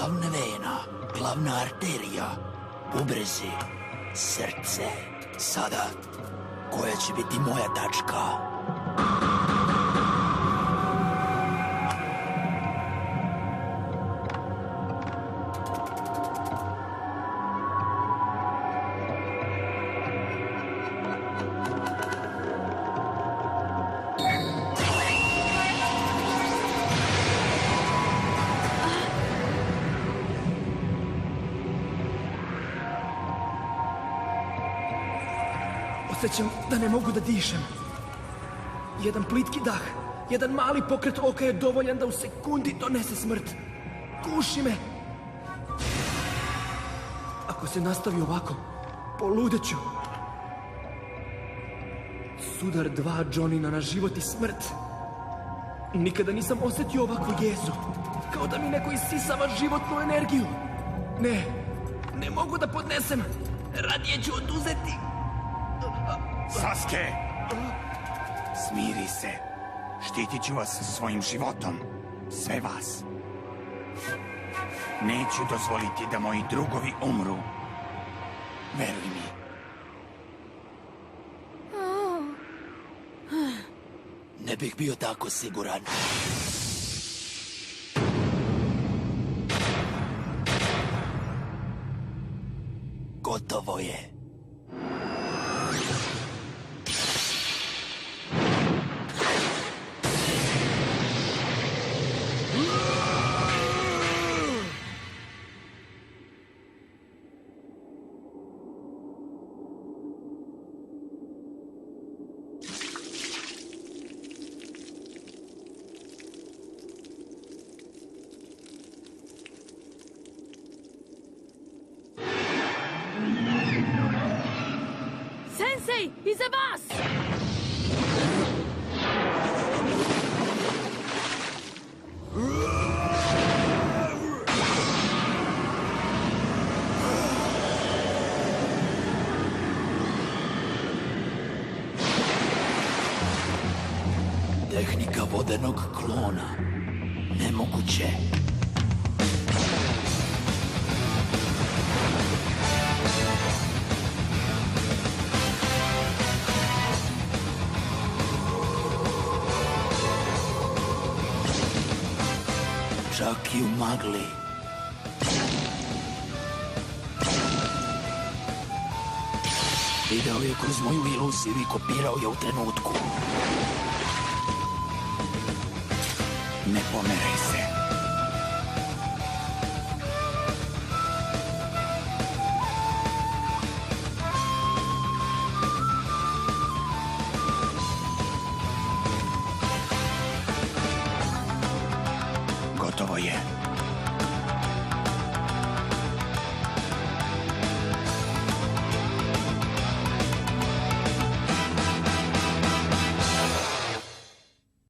glavna vena, glavna arterija, bubrezi, srce. Sada, koja će biti moja tačka? Osjećam da ne mogu da dišem. Jedan plitki dah, jedan mali pokret oka je dovoljan da u sekundi donese smrt. Guši me. Ako se nastavi ovako, poludeću. Sudar 2 Johnina na život i smrt. Nikada nisam osjetio ovakvu jezu. Kao da mi neko isisava životnu energiju. Ne mogu da podnesem. Radije ću oduzeti. Sasuke! Smiri se. Štitit ću vas svojim životom. Sve vas. Neću dozvoliti da moji drugovi umru. Veruj mi. Ne bih bio tako siguran. Gotovo je. Sensei, iza vas! Tehnika vodenog klona. Nemoguće. Čak i u magli. Video je kroz moju iluziju i kopirao je u trenutku. Ne pomeraj se. Gotovo je.